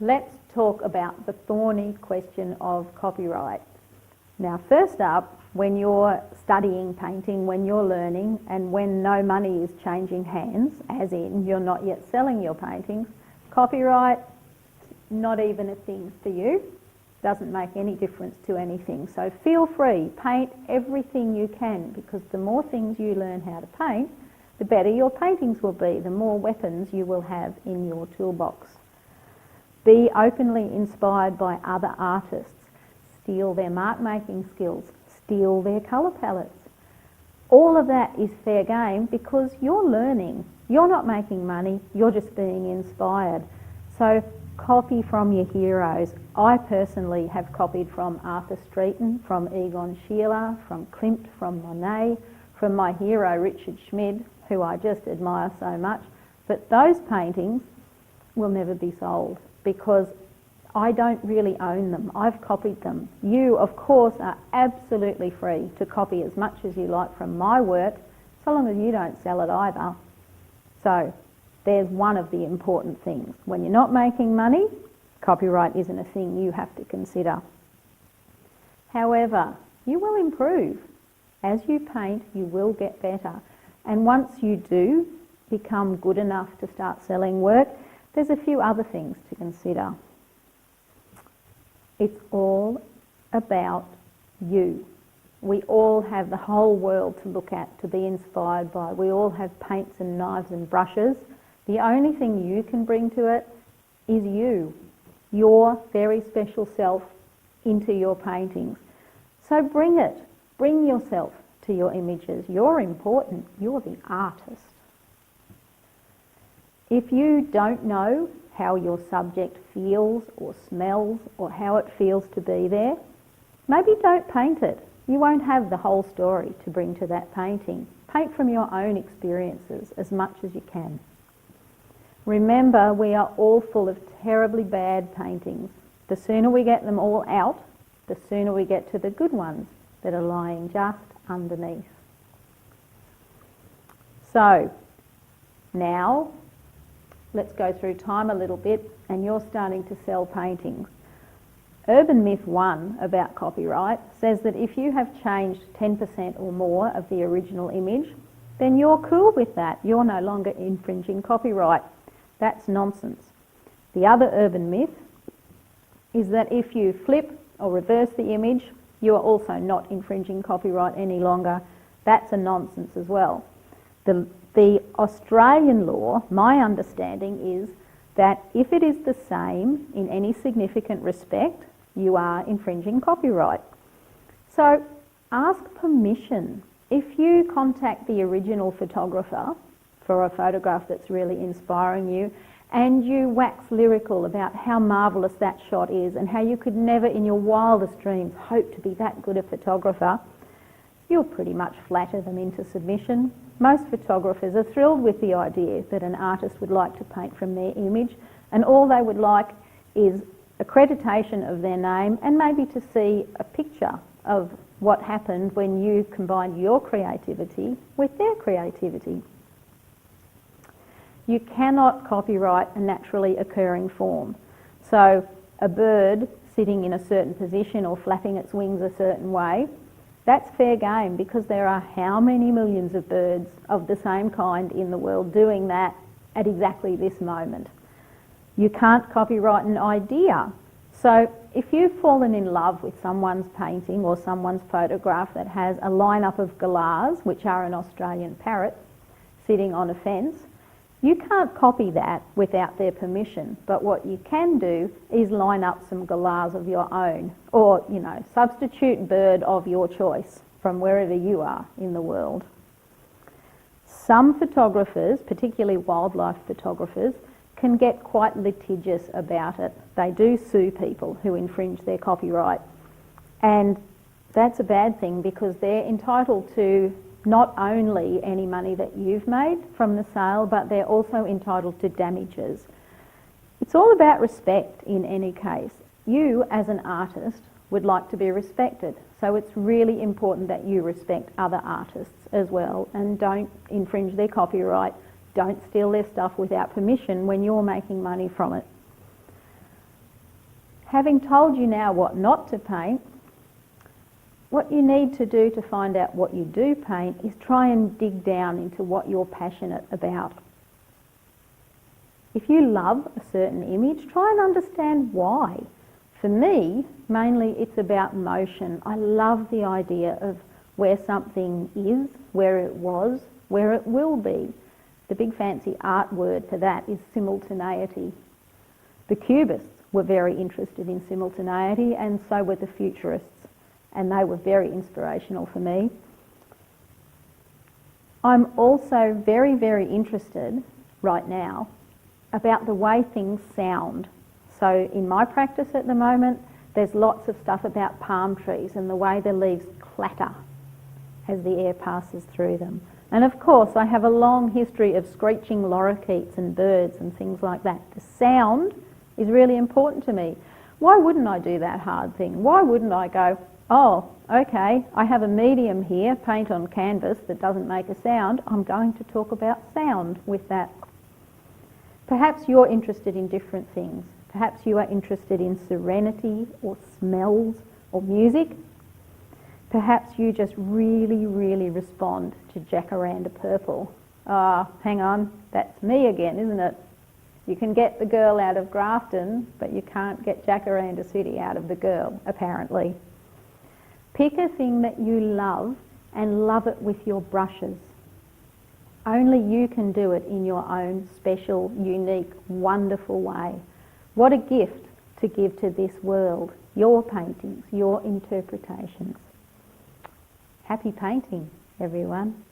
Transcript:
Let's talk about the thorny question of copyright. Now, first up, when you're studying painting, when you're learning, and when no money is changing hands, as in you're not yet selling your paintings, copyright, not even a thing for you, doesn't make any difference to anything. So feel free, paint everything you can, because the more things you learn how to paint, the better your paintings will be, the more weapons you will have in your toolbox. Be openly inspired by other artists. Steal their mark making skills, steal their colour palettes. All of that is fair game because you're learning. You're not making money, you're just being inspired. So copy from your heroes. I personally have copied from Arthur Streeton, from Egon Schiele, from Klimt, from Monet, from my hero Richard Schmid, who I just admire so much. But those paintings will never be sold because I don't really own them. I've copied them. You, of course, are absolutely free to copy as much as you like from my work, so long as you don't sell it either. So there's one of the important things. When you're not making money, copyright isn't a thing you have to consider. However, you will improve. As you paint, you will get better. And once you do become good enough to start selling work, there's a few other things to consider. It's all about you. We all have the whole world to look at, to be inspired by. We all have paints and knives and brushes. The only thing you can bring to it is you, your very special self into your paintings. So bring it. Bring yourself to your images. You're important. You're the artist. If you don't know how your subject feels or smells or how it feels to be there, maybe don't paint it. You won't have the whole story to bring to that painting. Paint from your own experiences as much as you can. Remember, we are all full of terribly bad paintings. The sooner we get them all out, the sooner we get to the good ones that are lying just underneath. So, now, let's go through time a little bit, and you're starting to sell paintings. Urban myth 1 about copyright says that if you have changed 10% or more of the original image, then you're cool with that. You're no longer infringing copyright. That's nonsense. The other urban myth is that if you flip or reverse the image, you are also not infringing copyright any longer. That's a nonsense as well. The Australian law, my understanding is that if it is the same in any significant respect, you are infringing copyright. So ask permission. If you contact the original photographer for a photograph that's really inspiring you, and you wax lyrical about how marvellous that shot is and how you could never in your wildest dreams hope to be that good a photographer, you'll pretty much flatter them into submission. Most photographers are thrilled with the idea that an artist would like to paint from their image, and all they would like is accreditation of their name and maybe to see a picture of what happened when you combined your creativity with their creativity. You cannot copyright a naturally occurring form. So a bird sitting in a certain position or flapping its wings a certain way, that's fair game because there are how many millions of birds of the same kind in the world doing that at exactly this moment. You can't copyright an idea. So if you've fallen in love with someone's painting or someone's photograph that has a lineup of galahs, which are an Australian parrot, sitting on a fence, you can't copy that without their permission, but what you can do is line up some galahs of your own, or, substitute bird of your choice from wherever you are in the world. Some photographers, particularly wildlife photographers, can get quite litigious about it. They do sue people who infringe their copyright, and that's a bad thing because they're entitled to not only any money that you've made from the sale, but they're also entitled to damages. It's all about respect in any case. You, as an artist, would like to be respected, so it's really important that you respect other artists as well and don't infringe their copyright, don't steal their stuff without permission when you're making money from it. Having told you now what not to paint, what you need to do to find out what you do paint is try and dig down into what you're passionate about. If you love a certain image, try and understand why. For me, mainly it's about motion. I love the idea of where something is, where it was, where it will be. The big fancy art word for that is simultaneity. The Cubists were very interested in simultaneity, and so were the Futurists, and they were very inspirational for me. I'm also very, very interested right now about the way things sound. So in my practice at the moment, there's lots of stuff about palm trees and the way the leaves clatter as the air passes through them. And of course, I have a long history of screeching lorikeets and birds and things like that. The sound is really important to me. Why wouldn't I do that hard thing? Why wouldn't I go, oh, okay, I have a medium here, paint on canvas that doesn't make a sound. I'm going to talk about sound with that. Perhaps you're interested in different things. Perhaps you are interested in serenity or smells or music. Perhaps you just really, really respond to Jacaranda Purple. Ah, hang on, that's me again, isn't it? You can get the girl out of Grafton, but you can't get Jacaranda City out of the girl, apparently. Pick a thing that you love and love it with your brushes. Only you can do it in your own special, unique, wonderful way. What a gift to give to this world, your paintings, your interpretations. Happy painting, everyone.